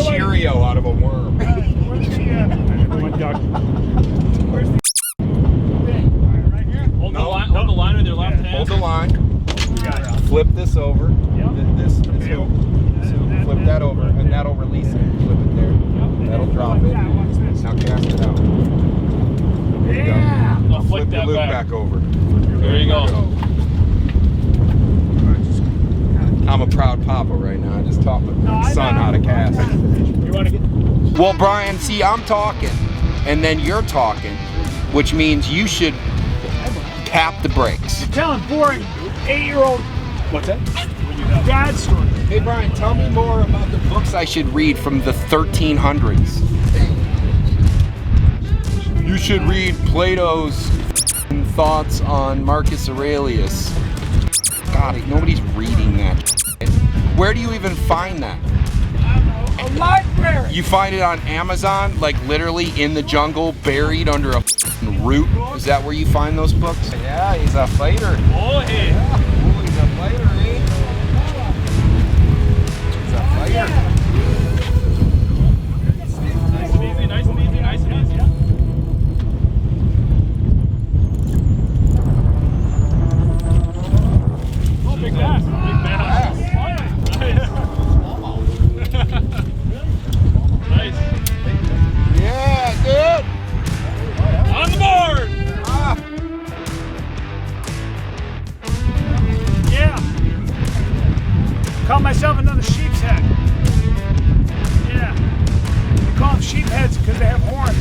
Cheerio out of a worm. Where's the duck? Where's the thing? Right here? Hold the line with your left hand. Hold the line. Got it. Flip this over. Yep. This hook. So flip that over, and that'll release it. Flip it there. That'll drop it. Now cast it out. There you Yeah. go. I'll flick Flip the that loop back. back over. There you go. I'm a proud papa right now. I just taught my son how to cast. You want to get? Well, Brian, see, I'm talking, and then you're talking, which means you should tap the brakes. Telling boring 8-year-old What's that? dad story. Hey, Brian, tell me more about the books I should read from the 1300s. You should read Plato's thoughts on Marcus Aurelius. God, nobody's reading that. Where do you even find that? A library. You find it on Amazon, like literally in the jungle, buried under a root? Is that where you find those books? Yeah, he's a fighter. Oh, hey. Ooh, he's a fighter, eh? He's a fighter. Nice and easy, nice and easy, nice and easy. Oh, big bass. Big bass. Nice. Yeah, dude. On the board. Ah. Yeah. Call myself another sheep's head. Yeah. They call them sheep heads because they have horns.